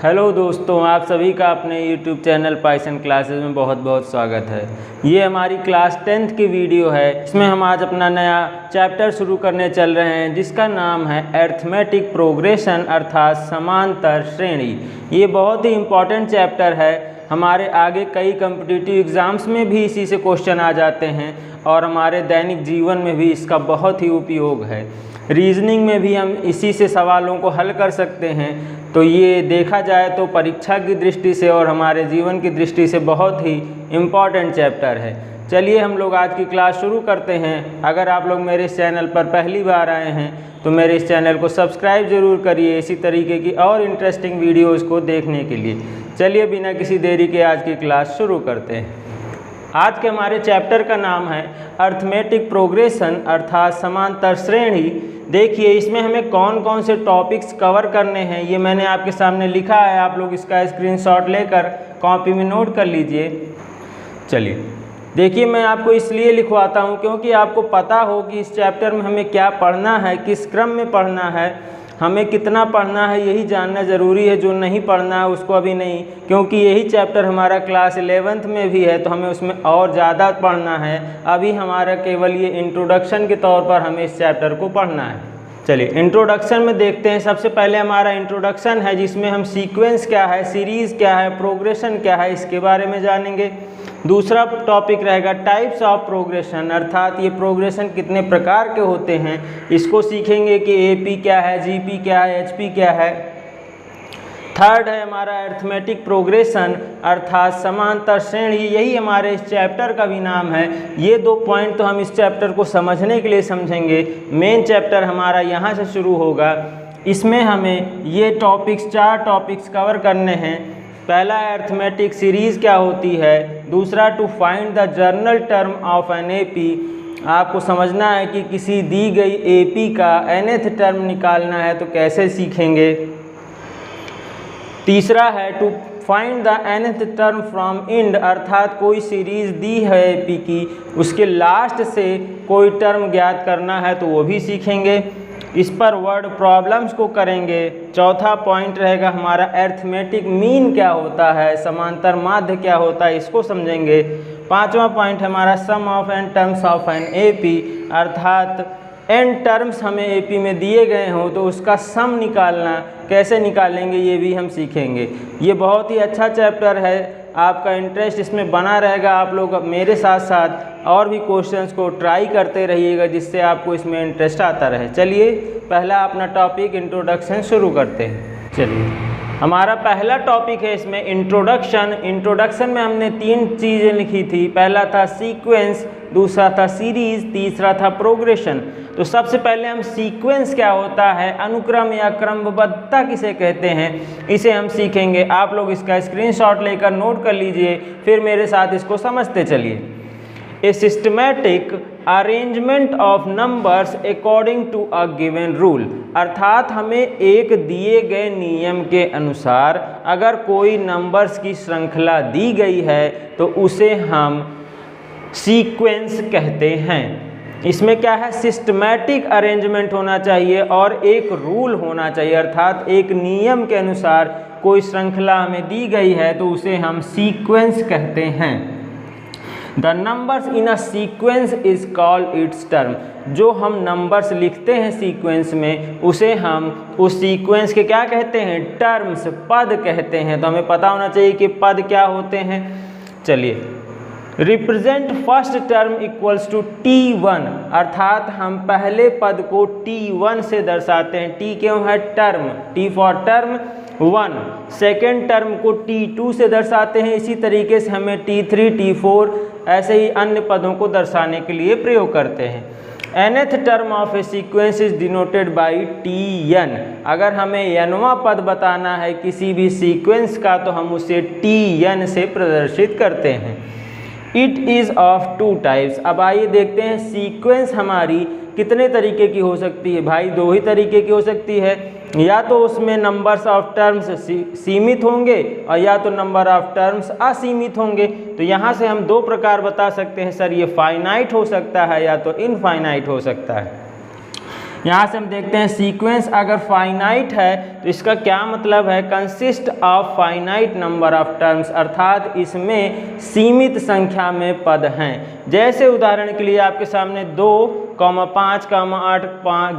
Hello दोस्तों, आप सभी का अपने YouTube चैनल पाइथन क्लासेस में बहुत बहुत स्वागत है। ये हमारी क्लास 10th की वीडियो है। इसमें हम आज अपना नया चैप्टर शुरू करने चल रहे हैं जिसका नाम है अरिथमेटिक प्रोग्रेशन अर्थात समांतर श्रेणी। ये बहुत ही इम्पॉर्टेंट चैप्टर है। हमारे आगे कई कॉम्पिटिटिव एग्ज़ाम्स में भी इसी से क्वेश्चन आ जाते हैं और हमारे दैनिक जीवन में भी इसका बहुत ही उपयोग है। रीजनिंग में भी हम इसी से सवालों को हल कर सकते हैं। तो ये देखा जाए तो परीक्षा की दृष्टि से और हमारे जीवन की दृष्टि से बहुत ही इम्पॉर्टेंट चैप्टर है। चलिए हम लोग आज की क्लास शुरू करते हैं। अगर आप लोग मेरे इस चैनल पर पहली बार आए हैं तो मेरे इस चैनल को सब्सक्राइब ज़रूर करिए इसी तरीके की और इंटरेस्टिंग वीडियोज़ को देखने के लिए। चलिए बिना किसी देरी के आज की क्लास शुरू करते हैं। आज के हमारे चैप्टर का नाम है अरिथमेटिक प्रोग्रेशन अर्थात समांतर श्रेणी। देखिए इसमें हमें कौन कौन से टॉपिक्स कवर करने हैं ये मैंने आपके सामने लिखा है। आप लोग इसका स्क्रीनशॉट लेकर कॉपी में नोट कर लीजिए। चलिए देखिए, मैं आपको इसलिए लिखवाता हूँ क्योंकि आपको पता हो कि इस चैप्टर में हमें क्या पढ़ना है, किस क्रम में पढ़ना है, हमें कितना पढ़ना है, यही जानना ज़रूरी है। जो नहीं पढ़ना है उसको अभी नहीं, क्योंकि यही चैप्टर हमारा क्लास 11th में भी है तो हमें उसमें और ज़्यादा पढ़ना है। अभी हमारा केवल ये इंट्रोडक्शन के तौर पर हमें इस चैप्टर को पढ़ना है। चलिए इंट्रोडक्शन में देखते हैं। सबसे पहले हमारा इंट्रोडक्शन है जिसमें हम सीक्वेंस क्या है, सीरीज़ क्या है, प्रोग्रेशन क्या है, इसके बारे में जानेंगे। दूसरा टॉपिक रहेगा टाइप्स ऑफ प्रोग्रेशन अर्थात ये प्रोग्रेशन कितने प्रकार के होते हैं, इसको सीखेंगे कि एपी क्या है, जीपी क्या है, एचपी क्या है। थर्ड है हमारा अरिथमेटिक प्रोग्रेशन अर्थात समांतर श्रेणी। यही हमारे इस चैप्टर का भी नाम है। ये दो पॉइंट तो हम इस चैप्टर को समझने के लिए समझेंगे। मेन चैप्टर हमारा यहाँ से शुरू होगा। इसमें हमें ये टॉपिक्स 4 टॉपिक्स कवर करने हैं। पहला है अरिथमेटिक सीरीज़ क्या होती है। दूसरा to find the general term of an AP. आपको समझना है कि किसी दी गई एपी का nth टर्म निकालना है तो कैसे सीखेंगे। तीसरा है to find the nth term from end अर्थात कोई सीरीज़ दी है एपी की, उसके लास्ट से कोई टर्म ज्ञात करना है तो वो भी सीखेंगे। इस पर वर्ड प्रॉब्लम्स को करेंगे। चौथा पॉइंट रहेगा हमारा अरिथमेटिक मीन क्या होता है, समांतर माध्य क्या होता है, इसको समझेंगे। पांचवा पॉइंट हमारा sum of n terms of an AP अर्थात एन टर्म्स हमें एपी में दिए गए हों तो उसका सम निकालना कैसे निकालेंगे ये भी हम सीखेंगे। ये बहुत ही अच्छा चैप्टर है। आपका इंटरेस्ट इसमें बना रहेगा। आप लोग मेरे साथ साथ और भी क्वेश्चंस को ट्राई करते रहिएगा जिससे आपको इसमें इंटरेस्ट आता रहे। चलिए पहला अपना टॉपिक इंट्रोडक्शन शुरू करते हैं। चलिए हमारा पहला टॉपिक है इसमें इंट्रोडक्शन। इंट्रोडक्शन में हमने 3 चीज़ें लिखी थी। पहला था सीक्वेंस, दूसरा था सीरीज़, तीसरा था प्रोग्रेशन। तो सबसे पहले हम सीक्वेंस क्या होता है, अनुक्रम या क्रमबद्धता किसे कहते हैं, इसे हम सीखेंगे। आप लोग इसका स्क्रीनशॉट लेकर नोट कर लीजिए, फिर मेरे साथ इसको समझते चलिए। A systematic arrangement of numbers according to a given rule अर्थात हमें एक दिए गए नियम के अनुसार अगर कोई नंबर्स की श्रृंखला दी गई है तो उसे हम सीक्वेंस कहते हैं। इसमें क्या है, सिस्टमैटिक अरेंजमेंट होना चाहिए और एक रूल होना चाहिए अर्थात एक नियम के अनुसार कोई श्रृंखला हमें दी गई है तो उसे हम सीक्वेंस कहते हैं। The numbers in a sequence is called its term. जो हम नंबर्स लिखते हैं सीक्वेंस में उसे हम उस सीक्वेंस के क्या कहते हैं, टर्म्स, पद कहते हैं। तो हमें पता होना चाहिए कि पद क्या होते हैं। चलिए represent first term equals to T1 अर्थात हम पहले पद को T1 से दर्शाते हैं। T क्यों है, term, T for term 1। Second term को T2 से दर्शाते हैं। इसी तरीके से हमें T3, T4 ऐसे ही अन्य पदों को दर्शाने के लिए प्रयोग करते हैं। nth term of a sequence is denoted by Tn। अगर हमें nवां पद बताना है किसी भी सीक्वेंस का तो हम उसे Tn से प्रदर्शित करते हैं। It is of 2 types. अब आइए देखते हैं सीक्वेंस हमारी कितने तरीके की हो सकती है। भाई 2 ही तरीके की हो सकती है, या तो उसमें नंबर्स ऑफ टर्म्स सीमित होंगे और या तो नंबर ऑफ टर्म्स असीमित होंगे। तो यहाँ से हम 2 प्रकार बता सकते हैं। सर ये फाइनाइट हो सकता है या तो इनफाइनाइट हो सकता है। यहाँ से हम देखते हैं सीक्वेंस अगर फाइनाइट है तो इसका क्या मतलब है, consist of finite number of terms, अर्थात इसमें सीमित संख्या में पद हैं। जैसे उदाहरण के लिए आपके सामने 2, 5, 8,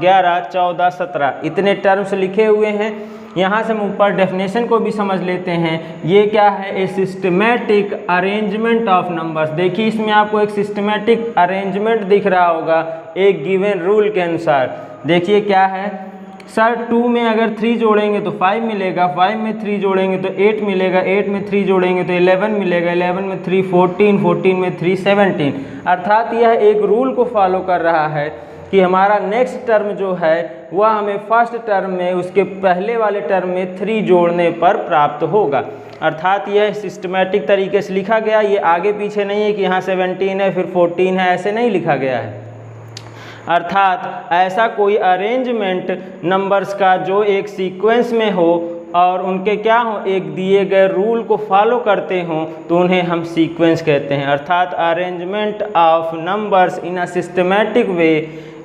11, 14, 17 इतने टर्म्स लिखे हुए हैं। यहाँ से हम ऊपर डेफिनेशन को भी समझ लेते हैं। ये क्या है, a systematic arrangement of numbers. देखिए इसमें आपको एक सिस्टमेटिक अरेंजमेंट दिख रहा होगा एक गिवन रूल के अनुसार। देखिए क्या है सर, 2 में अगर 3 जोड़ेंगे तो 5 मिलेगा, 5 में 3 जोड़ेंगे तो 8 मिलेगा, 8 में 3 जोड़ेंगे तो 11 मिलेगा, 11 में 3 14, 14 में 3 17। अर्थात यह एक रूल को फॉलो कर रहा है कि हमारा नेक्स्ट टर्म जो है वह हमें फर्स्ट टर्म में उसके पहले वाले टर्म में 3 जोड़ने पर प्राप्त होगा। अर्थात यह सिस्टमेटिक तरीके से लिखा गया, ये आगे पीछे नहीं है कि यहाँ 17 है फिर 14 है, ऐसे नहीं लिखा गया है। अर्थात ऐसा कोई अरेंजमेंट नंबर्स का जो एक सीक्वेंस में हो और उनके क्या हो, एक दिए गए रूल को फॉलो करते हों तो उन्हें हम सीक्वेंस कहते हैं। अर्थात arrangement of numbers in a systematic way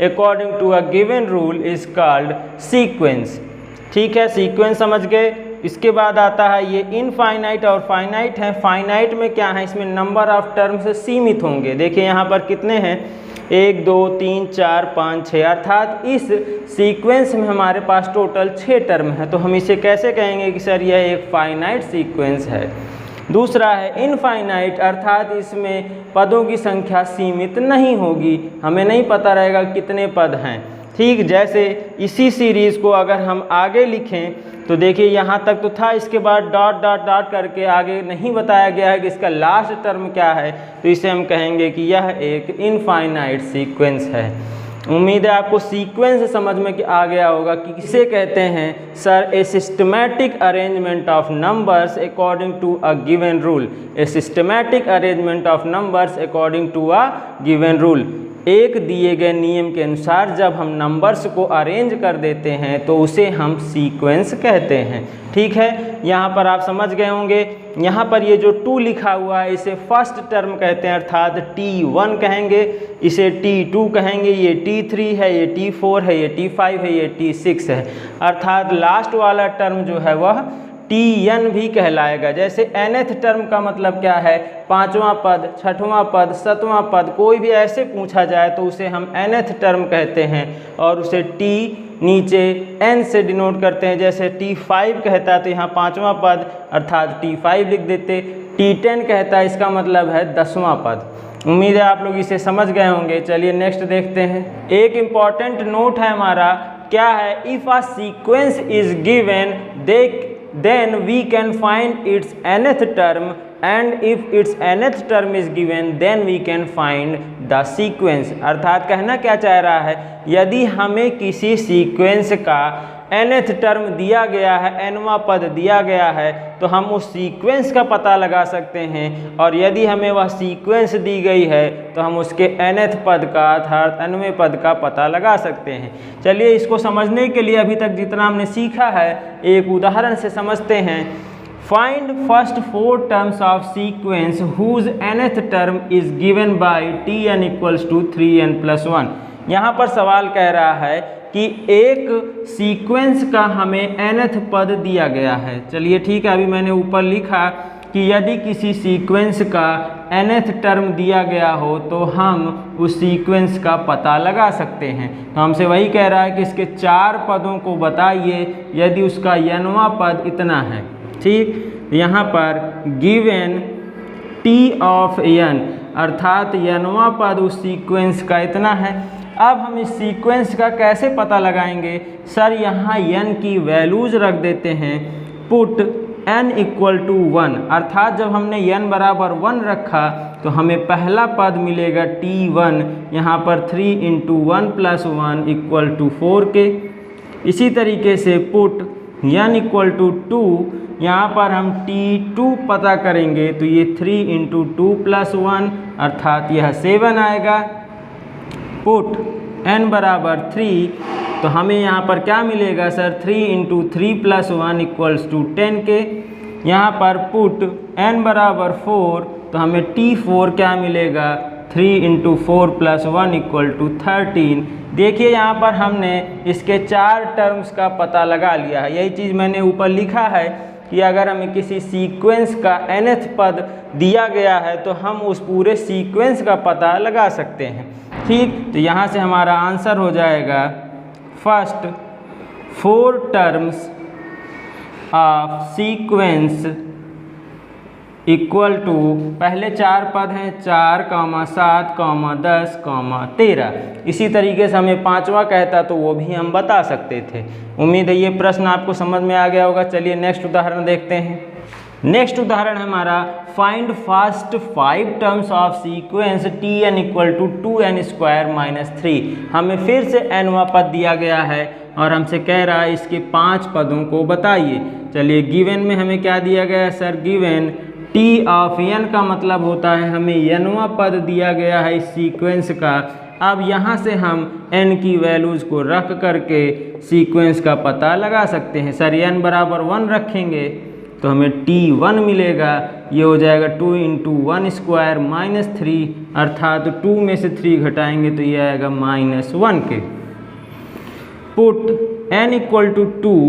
according to a given rule is called sequence. ठीक है, सीक्वेंस समझ गए। इसके बाद आता है ये इनफाइनाइट और फाइनाइट है। फाइनाइट में क्या है, इसमें नंबर ऑफ टर्म से सीमित होंगे। देखिए यहाँ पर कितने हैं, 1 2 3 4 5 6, अर्थात इस सीक्वेंस में हमारे पास टोटल 6 टर्म है। तो हम इसे कैसे कहेंगे कि सर यह एक फाइनाइट सीक्वेंस है। दूसरा है इनफाइनाइट, अर्थात इसमें पदों की संख्या सीमित नहीं होगी, हमें नहीं पता रहेगा कितने पद हैं। ठीक, जैसे इसी सीरीज़ को अगर हम आगे लिखें तो देखिए यहाँ तक तो था, इसके बाद डॉट डॉट डॉट करके आगे नहीं बताया गया है कि इसका लास्ट टर्म क्या है, तो इसे हम कहेंगे कि यह एक इनफाइनाइट सीक्वेंस है। उम्मीद है आपको सीक्वेंस समझ में आ गया होगा कि किसे कहते हैं sir, a systematic arrangement of numbers according to a given rule. A systematic arrangement of numbers according to a given rule, एक दिए गए नियम के अनुसार जब हम नंबर्स को अरेंज कर देते हैं तो उसे हम सीक्वेंस कहते हैं। ठीक है, यहाँ पर आप समझ गए होंगे। यहाँ पर ये जो 2 लिखा हुआ है इसे फर्स्ट टर्म कहते हैं, अर्थात T1 कहेंगे, इसे T2 कहेंगे, ये T3 है, ये T4 है, ये T5 है, ये T6 है। अर्थात लास्ट वाला टर्म जो है वह Tn भी कहलाएगा। जैसे nth टर्म का मतलब क्या है, 5वां पद, 6वां पद, 7वां पद, कोई भी ऐसे पूछा जाए तो उसे हम nth टर्म कहते हैं और उसे T नीचे n से डिनोट करते हैं। जैसे T5 कहता है तो यहाँ 5वां पद अर्थात T5 लिख देते। T10 कहता है, इसका मतलब है 10वां पद। उम्मीद है आप लोग इसे समझ गए होंगे। चलिए नेक्स्ट देखते हैं। एक इम्पॉर्टेंट नोट है हमारा, क्या है, if a sequence is given then we can find its nth term and if its nth term is given then we can find the sequence। अर्थात कहना क्या चाह रहा है, यदि हमें किसी सीक्वेंस का nth टर्म दिया गया है, nवां पद दिया गया है, तो हम उस सीक्वेंस का पता लगा सकते हैं। और यदि हमें वह सीक्वेंस दी गई है तो हम उसके nth पद का अर्थात nवें पद का पता लगा सकते हैं। चलिए इसको समझने के लिए अभी तक जितना हमने सीखा है एक उदाहरण से समझते हैं। Find first 4 terms of sequence whose nth term is given by Tn equals to 3n+1। यहाँ पर सवाल कह रहा है कि एक सीक्वेंस का हमें nth पद दिया गया है। चलिए ठीक है, अभी मैंने ऊपर लिखा कि यदि किसी सीक्वेंस का nth टर्म दिया गया हो तो हम उस सीक्वेंस का पता लगा सकते हैं। तो हमसे वही कह रहा है कि इसके 4 पदों को बताइए यदि उसका nवां पद इतना है। ठीक, यहाँ पर गिवन T ऑफ n अर्थात nवां पद उस सीक्वेंस का इतना है। अब हम इस सीक्वेंस का कैसे पता लगाएंगे, सर यहाँ n की वैल्यूज़ रख देते हैं। पुट n इक्वल टू 1, अर्थात जब हमने n बराबर 1 रखा तो हमें पहला पद मिलेगा T1, यहाँ पर 3 × 1 + 1 इक्वल टू 4 के। इसी तरीके से पुट n इक्वल टू 2, यहाँ पर हम T2 पता करेंगे तो ये 3 × 2 + 1 अर्थात यह 7 आएगा। पुट n बराबर 3 तो हमें यहाँ पर क्या मिलेगा सर, 3 × 3 + 1 इक्वल्स टू 10 के। यहाँ पर पुट n बराबर 4 तो हमें T4 क्या मिलेगा, 3 × 4 + 1 = 13। देखिए यहाँ पर हमने इसके 4 टर्म्स का पता लगा लिया है। यही चीज़ मैंने ऊपर लिखा है कि अगर हमें किसी सीक्वेंस का nth पद दिया गया है तो हम उस पूरे सीक्वेंस का पता लगा सकते हैं। ठीक, तो यहाँ से हमारा आंसर हो जाएगा first 4 terms of sequence equal to, पहले 4 पद हैं 4, 7, 10, 13। इसी तरीके से हमें 5वां कहता तो वो भी हम बता सकते थे। उम्मीद है ये प्रश्न आपको समझ में आ गया होगा। चलिए नेक्स्ट उदाहरण देखते हैं। नेक्स्ट उदाहरण हमारा find first 5 terms of sequence Tn = 2n² - 3। हमें फिर से nवां पद दिया गया है और हमसे कह रहा है इसके 5 पदों को बताइए। चलिए गिवन में हमें क्या दिया गया है sir? Given T of n का मतलब होता है हमें nवां पद दिया गया है इस सीक्वेंस का। अब यहाँ से हम n की वैल्यूज़ को रख करके सीक्वेंस का पता लगा सकते हैं। सर n = 1 रखेंगे तो हमें T1 मिलेगा। ये हो जाएगा 2 × 1² - 3, अर्थात 2 में से 3 घटाएंगे तो ये आएगा -1 के। पुट n = 2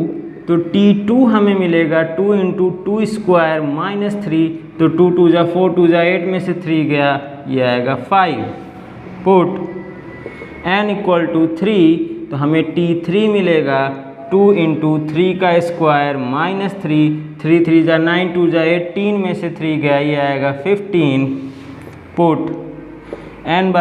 तो T2 हमें मिलेगा 2 × 2² - 3, तो 2 2 जा 4, 2 जा 8 में से 3 गया, ये आएगा 5। पुट n = 3 तो हमें T3 मिलेगा 2 × 3² - 3, 3 3 जा 9, 2 जा 18 में से 3 गया, ये आएगा 15। पुट n =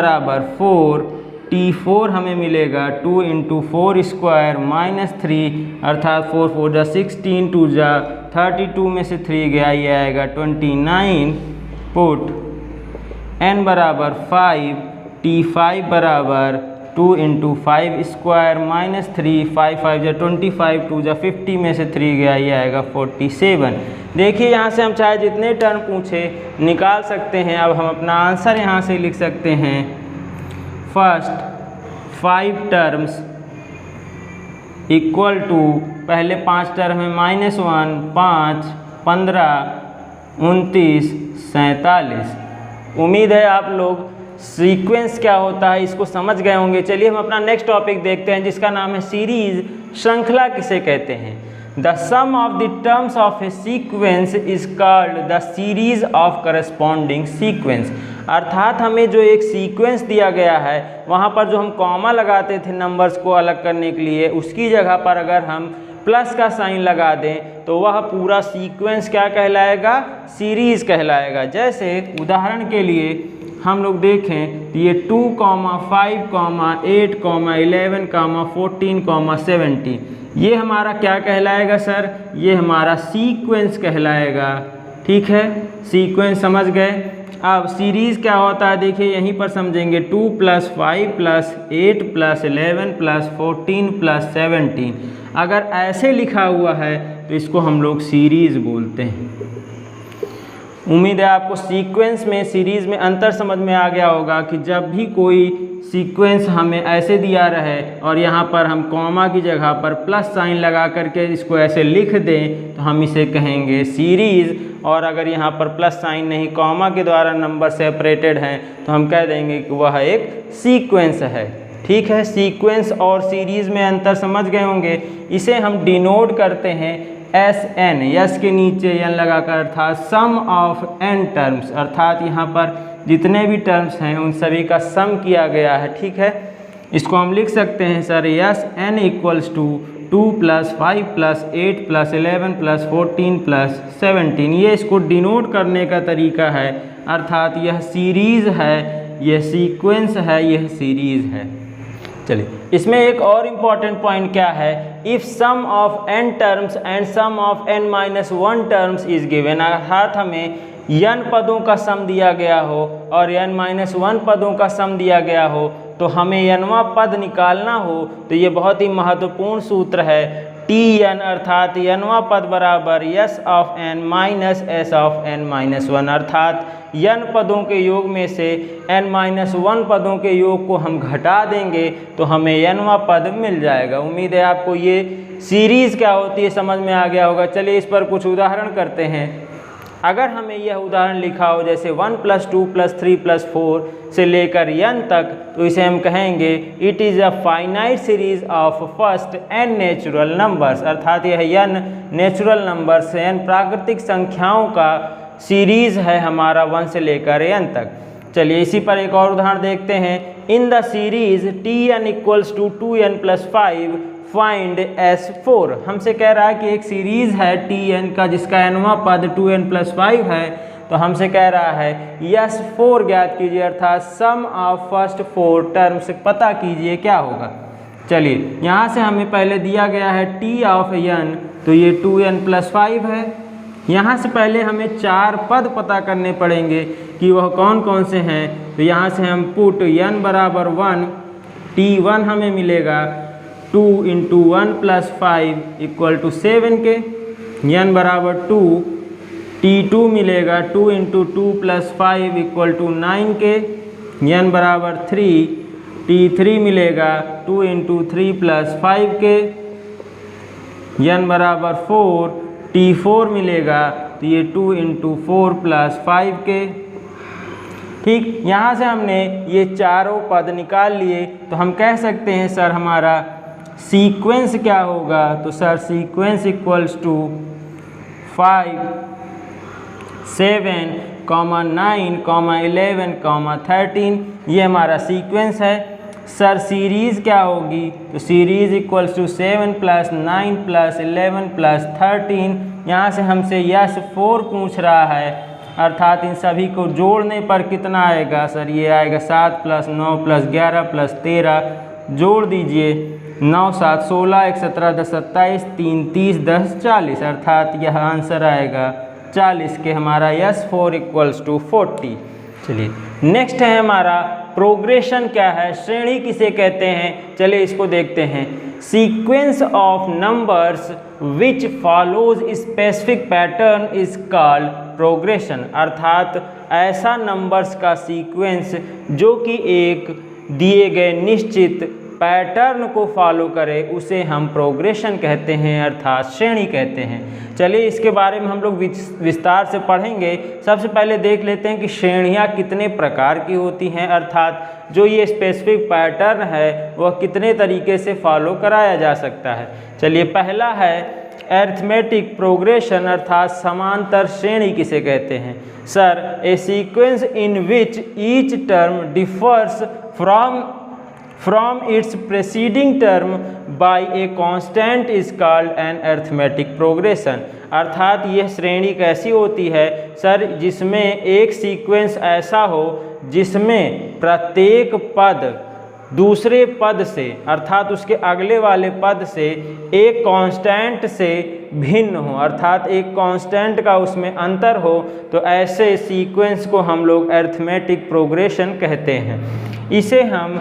4, T4 हमें मिलेगा 2 × 4² - 3, अर्थात 4 4 जा 16, 2 जा 32 में से 3 गया, ये आएगा 29। पुट n = 5, T5 = 2 × 5² - 3, 5 5 जा 25, 2 जा 50 में से 3 गया, ये आएगा 47। देखिए यहाँ से हम चाहे जितने टर्म पूछे निकाल सकते हैं। अब हम अपना आंसर यहाँ से लिख सकते हैं। फर्स्ट 5 टर्म्स इक्वल टू, पहले 5 टर्म है -1, 5, 15, 29, 47। उम्मीद है आप लोग सीक्वेंस क्या होता है इसको समझ गए होंगे। चलिए हम अपना नेक्स्ट टॉपिक देखते हैं जिसका नाम है सीरीज। श्रृंखला किसे कहते हैं? The sum of the terms of a sequence is called the series of corresponding sequence. अर्थात हमें जो एक सीक्वेंस दिया गया है वहाँ पर जो हम कॉमा लगाते थे नंबर्स को अलग करने के लिए, उसकी जगह पर अगर हम प्लस का साइन लगा दें तो वह पूरा सीक्वेंस क्या कहलाएगा? सीरीज कहलाएगा। जैसे उदाहरण के लिए हम लोग देखें तो ये 2, 5, 8, 11, 14, 17, ये हमारा क्या कहलाएगा सर? ये हमारा सीक्वेंस कहलाएगा। ठीक है, सीक्वेंस समझ गए। अब सीरीज़ क्या होता है देखिए यहीं पर समझेंगे। 2 + 5 + 8 + 11 + 14 + 17, अगर ऐसे लिखा हुआ है तो इसको हम लोग सीरीज़ बोलते हैं। उम्मीद है आपको सीक्वेंस में सीरीज़ में अंतर समझ में आ गया होगा कि जब भी कोई सीक्वेंस हमें ऐसे दिया रहे और यहाँ पर हम कॉमा की जगह पर प्लस साइन लगा करके इसको ऐसे लिख दें तो हम इसे कहेंगे सीरीज़। और अगर यहाँ पर प्लस साइन नहीं, कॉमा के द्वारा नंबर सेपरेटेड हैं तो हम कह देंगे कि वह एक सीक्वेंस है। ठीक है, सीक्वेंस और सीरीज़ में अंतर समझ गए होंगे। इसे हम डिनोट करते हैं SN, यस के नीचे n लगाकर, अर्थात सम ऑफ n टर्म्स, अर्थात यहाँ पर जितने भी टर्म्स हैं उन सभी का सम किया गया है। ठीक है, इसको हम लिख सकते हैं सर यस n = 2 + 5 + 8 + 11 + 14 + 17। ये इसको डिनोट करने का तरीका है, अर्थात यह सीरीज़ है, यह सीक्वेंस है, यह सीरीज़ है। चलिए इसमें एक और इम्पॉर्टेंट पॉइंट क्या है? If sum of n terms and sum of n-1 terms is given, अर्थात हमें n पदों का सम दिया गया हो और n-1 पदों का सम दिया गया हो तो हमें nवां पद निकालना हो तो ये बहुत ही महत्वपूर्ण सूत्र है। Tn अर्थात nवां पद बराबर s of n minus s of n-1, अर्थात n पदों के योग में से n-1 पदों के योग को हम घटा देंगे तो हमें nवां पद मिल जाएगा। उम्मीद है आपको ये सीरीज़ क्या होती है समझ में आ गया होगा। चलिए इस पर कुछ उदाहरण करते हैं। अगर हमें यह उदाहरण लिखा हो जैसे 1 + 2 + 3 + 4 से लेकर n तक, तो इसे हम कहेंगे it is a finite series of first n natural numbers, अर्थात यह n नेचुरल नंबर्स n प्राकृतिक संख्याओं का सीरीज है हमारा 1 से लेकर n तक। चलिए इसी पर एक और उदाहरण देखते हैं। In the series Tn = 2n + 5 find S4। हमसे कह रहा है कि एक सीरीज है Tn का जिसका nवां पद 2n + 5 है, तो हमसे कह रहा है S4 ज्ञात कीजिए, अर्थात सम ऑफ फर्स्ट 4 टर्म्स पता कीजिए क्या होगा। चलिए यहाँ से हमें पहले दिया गया है T ऑफ n, तो ये 2n + 5 है। यहाँ से पहले हमें 4 पद पता करने पड़ेंगे कि वह कौन कौन से हैं, तो यहाँ से हम पुट n = 1, T1 हमें मिलेगा 2 × 1 + 5 = 7 के, n = 2, T2 मिलेगा 2 × 2 + 5 = 9 के, n = 3, T3 मिलेगा 2 × 3 + 5 के, n = 4, T4 मिलेगा तो ये 2 × 4 + 5 के। ठीक, यहाँ से हमने ये चारों पद निकाल लिए, तो हम कह सकते हैं सर हमारा सीक्वेंस क्या होगा, तो सर सीक्वेंस = 5, 7, 9, 11, 13, ये हमारा सीक्वेंस है। सर सीरीज़ क्या होगी, तो सीरीज़ = 7 + 9 + 11 + 13। यहाँ से हमसे S4 पूछ रहा है, अर्थात इन सभी को जोड़ने पर कितना आएगा। सर ये आएगा 7 + 9 + 11 + 13, जोड़ दीजिए 9 × 7 = 16, 1 × 17 = 10, 27, 3 × 30 = 10, 40, अर्थात यह आंसर आएगा 40 के, हमारा S4 = 40। चलिए नेक्स्ट है हमारा प्रोग्रेशन क्या है, श्रेणी किसे कहते हैं, चलिए इसको देखते हैं। Sequence of numbers which follows specific pattern is called progression, अर्थात ऐसा नंबर्स का सीक्वेंस जो कि एक दिए गए निश्चित पैटर्न को फॉलो करे उसे हम प्रोग्रेशन कहते हैं, अर्थात श्रेणी कहते हैं। चलिए इसके बारे में हम लोग विस्तार से पढ़ेंगे। सबसे पहले देख लेते हैं कि श्रेणियाँ कितने प्रकार की होती हैं, अर्थात जो ये स्पेसिफिक पैटर्न है वह कितने तरीके से फॉलो कराया जा सकता है। चलिए पहला है अरिथमेटिक प्रोग्रेशन, अर्थात समांतर श्रेणी किसे कहते हैं। Sir A sequence in which each term differs from its preceding term by a constant is called an arithmetic progression, अर्थात यह श्रेणी कैसी होती है सर, जिसमें एक सीक्वेंस ऐसा हो जिसमें प्रत्येक पद दूसरे पद से, अर्थात उसके अगले वाले पद से एक कांस्टेंट से भिन्न हो, अर्थात एक कांस्टेंट का उसमें अंतर हो, तो ऐसे सीक्वेंस को हम लोग अरिथमेटिक प्रोग्रेशन कहते हैं। इसे हम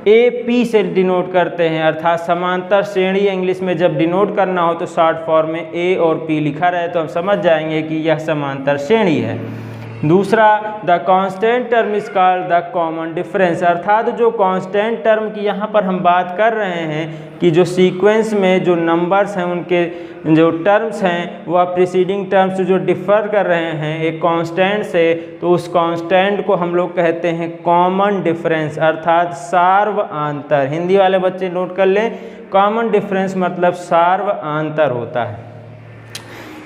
AP से डिनोट करते हैं, अर्थात समांतर श्रेणी। इंग्लिश में जब डिनोट करना हो तो शॉर्ट फॉर्म में A और P लिखा रहे तो हम समझ जाएंगे कि यह समांतर श्रेणी है। दूसरा the constant term is called the common difference, अर्थात जो कांस्टेंट टर्म की यहाँ पर हम बात कर रहे हैं कि जो सीक्वेंस में जो नंबर्स हैं उनके जो टर्म्स हैं वह प्रीसीडिंग टर्म्स जो डिफ़र कर रहे हैं एक कांस्टेंट से, तो उस कांस्टेंट को हम लोग कहते हैं कॉमन डिफरेंस, अर्थात सार्वआंतर। हिंदी वाले बच्चे नोट कर लें, कॉमन डिफरेंस मतलब सार्वआंतर होता है।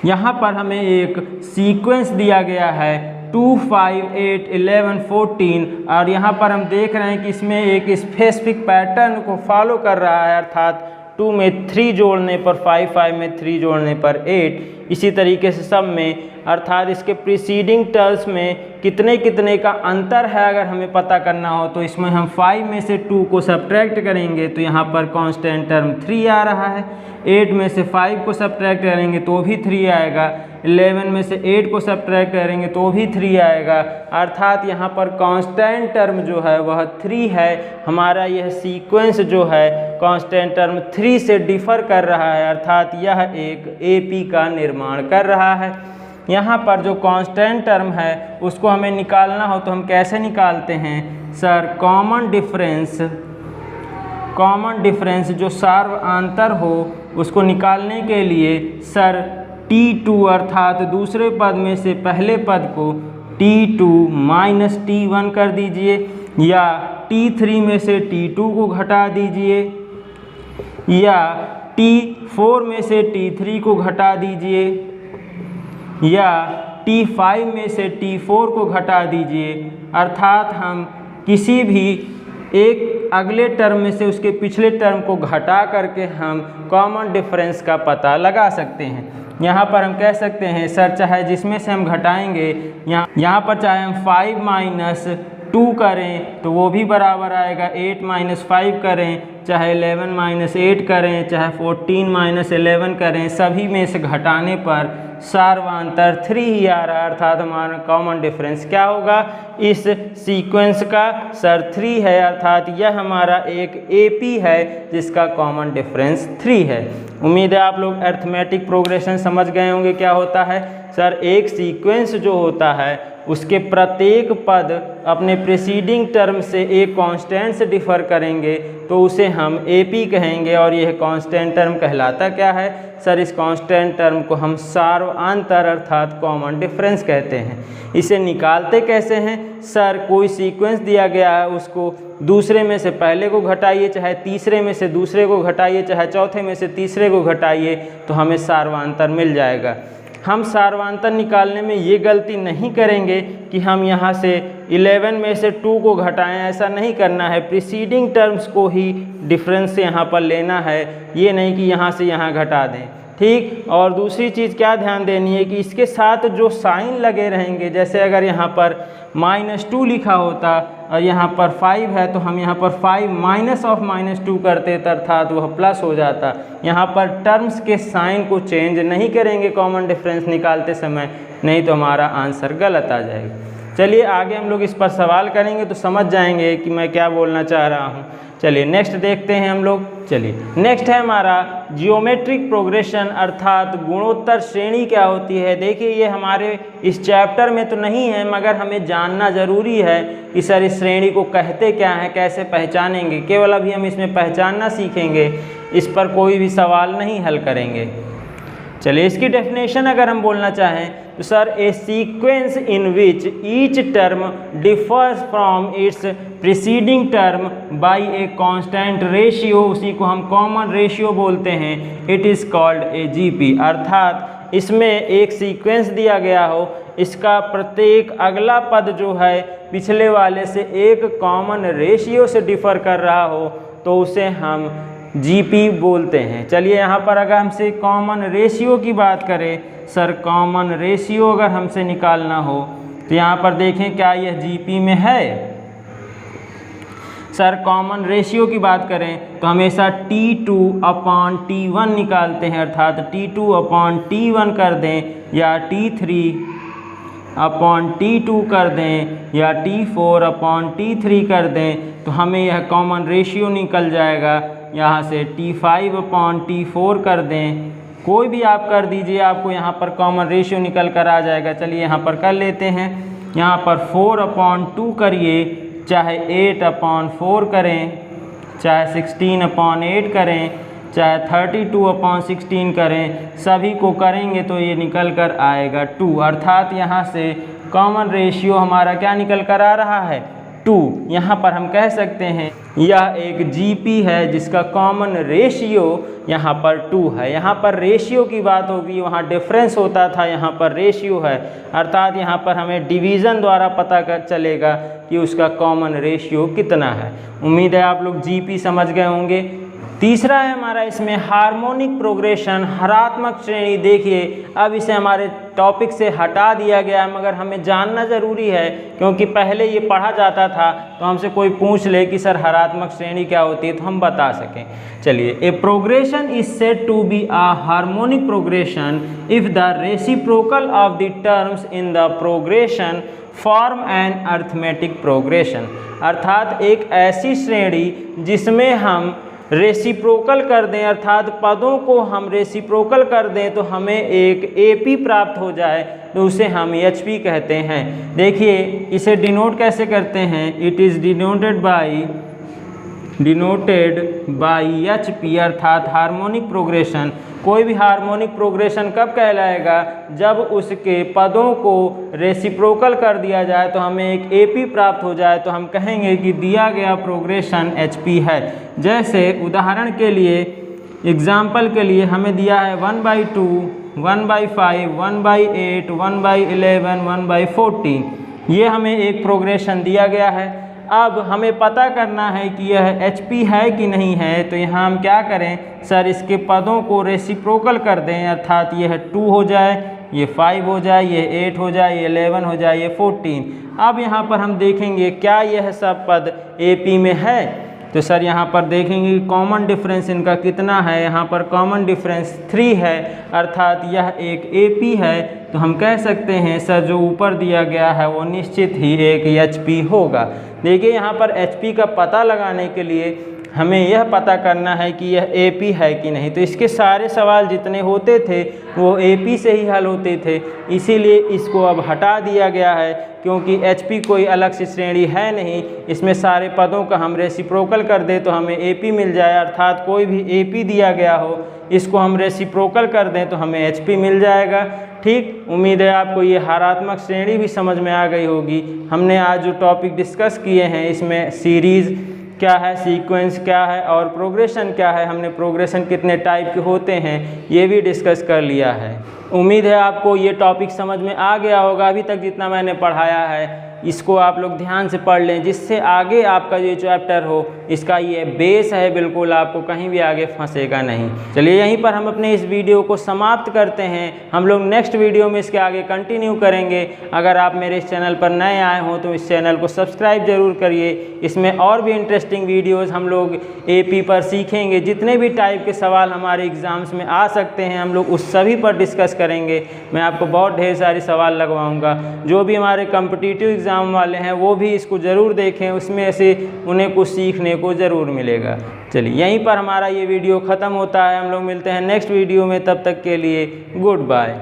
यहाँ पर हमें एक सीक्वेंस दिया गया है 2, 5, 8, 11, 14 और यहाँ पर हम देख रहे हैं कि इसमें एक स्पेसिफिक पैटर्न को फॉलो कर रहा है, अर्थात 2 में 3 जोड़ने पर 5, 5 में 3 जोड़ने पर 8, इसी तरीके से सब में, अर्थात इसके प्रीसीडिंग टर्म्स में कितने कितने का अंतर है अगर हमें पता करना हो तो इसमें हम 5 में से 2 को सब्ट्रैक्ट करेंगे तो यहाँ पर कांस्टेंट टर्म 3 आ रहा है। 8 में से 5 को सब्ट्रैक्ट करेंगे तो भी 3 आएगा। 11 में से 8 को सब्ट्रैक्ट करेंगे तो भी 3 आएगा, अर्थात यहाँ पर कांस्टेंट टर्म जो है वह 3 है। हमारा यह सीक्वेंस जो है कांस्टेंट टर्म 3 से डिफ़र कर रहा है, अर्थात यह एक AP का निर्माण कर रहा है। यहाँ पर जो कांस्टेंट टर्म है उसको हमें निकालना हो तो हम कैसे निकालते हैं सर, कॉमन डिफरेंस जो सार्वआंतर हो उसको निकालने के लिए सर T2 अर्थात दूसरे पद में से पहले पद को T2 माइनस T1 कर दीजिए, या T3 में से T2 को घटा दीजिए, या T4 में से T3 को घटा दीजिए, या T5 में से T4 को घटा दीजिए। अर्थात हम किसी भी एक अगले टर्म में से उसके पिछले टर्म को घटा करके हम कॉमन डिफरेंस का पता लगा सकते हैं। यहाँ पर हम कह सकते हैं सर चाहे जिसमें से हम घटाएंगे, यहाँ पर चाहे हम 5 माइनस 2 करें तो वो भी बराबर आएगा 8 माइनस 5 करें, चाहे 11 माइनस 8 करें, चाहे 14 माइनस 11 करें, सभी में से घटाने पर सार्वंतर 3 ही आ रहा है। अर्थात हमारा कॉमन डिफरेंस क्या होगा इस सीक्वेंस का? सर 3 है, अर्थात यह हमारा एक AP है जिसका कॉमन डिफरेंस 3 है। उम्मीद है आप लोग अरिथमेटिक प्रोग्रेशन समझ गए होंगे क्या होता है। सर एक सीक्वेंस जो होता है उसके प्रत्येक पद अपने प्रीसीडिंग टर्म से एक कांस्टेंट से डिफर करेंगे तो उसे हम AP कहेंगे, और यह कांस्टेंट टर्म कहलाता क्या है? सर इस कांस्टेंट टर्म को हम सार्वंतर अर्थात कॉमन डिफरेंस कहते हैं। इसे निकालते कैसे हैं? सर कोई सीक्वेंस दिया गया है, उसको दूसरे में से पहले को घटाइए, चाहे तीसरे में से दूसरे को घटाइए, चाहे चौथे में से तीसरे को घटाइए, तो हमें सार्वंतर मिल जाएगा। हम सार्वंतर निकालने में ये गलती नहीं करेंगे कि हम यहाँ से 11 में से 2 को घटाएं, ऐसा नहीं करना है। प्रीसीडिंग टर्म्स को ही डिफरेंस से यहाँ पर लेना है, ये नहीं कि यहाँ से यहाँ घटा दें, ठीक। और दूसरी चीज़ क्या ध्यान देनी है कि इसके साथ जो साइन लगे रहेंगे, जैसे अगर यहाँ पर -2 लिखा होता और यहाँ पर 5 है तो हम यहाँ पर 5 माइनस ऑफ -2 करते अर्थात वह प्लस हो जाता। यहाँ पर टर्म्स के साइन को चेंज नहीं करेंगे कॉमन डिफरेंस निकालते समय, नहीं तो हमारा आंसर गलत आ जाएगा। चलिए आगे हम लोग इस पर सवाल करेंगे तो समझ जाएंगे कि मैं क्या बोलना चाह रहा हूँ। चलिए नेक्स्ट देखते हैं हम लोग। चलिए नेक्स्ट है हमारा जियोमेट्रिक प्रोग्रेशन अर्थात गुणोत्तर श्रेणी क्या होती है। देखिए ये हमारे इस चैप्टर में तो नहीं है, मगर हमें जानना ज़रूरी है कि सर इस श्रेणी को कहते क्या हैं, कैसे पहचानेंगे। केवल अभी हम इसमें पहचानना सीखेंगे, इस पर कोई भी सवाल नहीं हल करेंगे। चलिए इसकी डेफिनेशन अगर हम बोलना चाहें तो sir A sequence in which each term differs from its preceding term by a constant ratio, उसी को हम कॉमन रेशियो बोलते हैं। It is called a GP. अर्थात इसमें एक सीक्वेंस दिया गया हो, इसका प्रत्येक अगला पद जो है पिछले वाले से एक कॉमन रेशियो से डिफर कर रहा हो तो उसे हम जीपी बोलते हैं। चलिए यहाँ पर अगर हमसे कॉमन रेशियो की बात करें, सर कॉमन रेशियो अगर हमसे निकालना हो तो यहाँ पर देखें क्या यह जीपी में है। सर कॉमन रेशियो की बात करें तो हमेशा T2/T1 निकालते हैं, अर्थात T2/T1 कर दें, या T3/T2 कर दें, या T4/T3 कर दें, तो हमें यह कॉमन रेशियो निकल जाएगा। यहाँ से T5/T4 कर दें, कोई भी आप कर दीजिए, आपको यहाँ पर कॉमन रेशियो निकल कर आ जाएगा। चलिए यहाँ पर कर लेते हैं। यहाँ पर 4/2 करिए, चाहे 8/4 करें, चाहे 16/8 करें, चाहे 32/16 करें, सभी को करेंगे तो ये निकल कर आएगा 2। अर्थात यहाँ से कॉमन रेशियो हमारा क्या निकल कर आ रहा है 2। यहाँ पर हम कह सकते हैं यह एक जीपी है जिसका कॉमन रेशियो यहाँ पर 2 है। यहाँ पर रेशियो की बात होगी, वहाँ डिफरेंस होता था, यहाँ पर रेशियो है। अर्थात यहाँ पर हमें डिवीज़न द्वारा पता कर चलेगा कि उसका कॉमन रेशियो कितना है। उम्मीद है आप लोग जीपी समझ गए होंगे। तीसरा है हमारा इसमें हार्मोनिक प्रोग्रेशन, हरात्मक श्रेणी। देखिए अब इसे हमारे टॉपिक से हटा दिया गया है, मगर हमें जानना ज़रूरी है क्योंकि पहले ये पढ़ा जाता था तो हमसे कोई पूछ ले कि सर हरात्मक श्रेणी क्या होती है तो हम बता सकें। चलिए, a progression is said to be a harmonic progression if the reciprocal of the terms in the progression form an arithmetic progression. अर्थात एक ऐसी श्रेणी जिसमें हम रेसिप्रोकल कर दें, अर्थात पदों को हम रेसिप्रोकल कर दें तो हमें एक एपी प्राप्त हो जाए तो उसे हम एचपी कहते हैं। देखिए इसे डिनोट कैसे करते हैं, it is denoted by denoted by HP अर्थात हार्मोनिक प्रोग्रेशन। कोई भी हार्मोनिक प्रोग्रेशन कब कहलाएगा, जब उसके पदों को रेसिप्रोकल कर दिया जाए तो हमें एक AP प्राप्त हो जाए तो हम कहेंगे कि दिया गया प्रोग्रेशन HP है। जैसे उदाहरण के लिए, एग्जाम्पल के लिए हमें दिया है 1/2, 1/5, 1/8, 1/11, 1/14, ये हमें एक प्रोग्रेशन दिया गया है। अब हमें पता करना है कि यह HP है कि नहीं है, तो यहाँ हम क्या करें, सर इसके पदों को रेसिप्रोकल कर दें, अर्थात यह 2 हो जाए, ये 5 हो जाए, ये 8 हो जाए, ये 11 हो जाए, ये 14। अब यहाँ पर हम देखेंगे क्या यह सब पद AP में है, तो सर यहाँ पर देखेंगे कॉमन डिफरेंस इनका कितना है, यहाँ पर कॉमन डिफरेंस 3 है, अर्थात यह एक AP है। तो हम कह सकते हैं सर जो ऊपर दिया गया है वो निश्चित ही एक HP होगा। देखिए यहाँ पर HP का पता लगाने के लिए हमें यह पता करना है कि यह AP है कि नहीं। तो इसके सारे सवाल जितने होते थे वो AP से ही हल होते थे, इसीलिए इसको अब हटा दिया गया है, क्योंकि HP कोई अलग से श्रेणी है नहीं। इसमें सारे पदों का हम रेसिप्रोकल कर दे तो हमें AP मिल जाए, अर्थात कोई भी AP दिया गया हो इसको हम रेसिप्रोकल कर दें तो हमें HP मिल जाएगा। ठीक, उम्मीद है आपको ये हारात्मक श्रेणी भी समझ में आ गई होगी। हमने आज जो टॉपिक डिस्कस किए हैं इसमें सीरीज़ क्या है, सीक्वेंस क्या है और प्रोग्रेशन क्या है, हमने प्रोग्रेशन कितने टाइप के होते हैं ये भी डिस्कस कर लिया है। उम्मीद है आपको ये टॉपिक समझ में आ गया होगा। अभी तक जितना मैंने पढ़ाया है इसको आप लोग ध्यान से पढ़ लें, जिससे आगे आपका ये चैप्टर हो इसका ये बेस है, बिल्कुल आपको कहीं भी आगे फंसेगा नहीं। चलिए यहीं पर हम अपने इस वीडियो को समाप्त करते हैं। हम लोग नेक्स्ट वीडियो में इसके आगे कंटिन्यू करेंगे। अगर आप मेरे इस चैनल पर नए आए हों तो इस चैनल को सब्सक्राइब ज़रूर करिए। इसमें और भी इंटरेस्टिंग वीडियोज़ हम लोग AP पर सीखेंगे। जितने भी टाइप के सवाल हमारे एग्ज़ाम्स में आ सकते हैं हम लोग उस सभी पर डिस्कस करेंगे। मैं आपको बहुत ढेर सारे सवाल लगवाऊँगा। जो भी हमारे कॉम्पिटिटिव एग्ज़ाम वाले हैं वो भी इसको ज़रूर देखें, उसमें से उन्हें कुछ सीखने को ज़रूर मिलेगा। चलिए यहीं पर हमारा ये वीडियो ख़त्म होता है। हम लोग मिलते हैं नेक्स्ट वीडियो में, तब तक के लिए गुड बाय।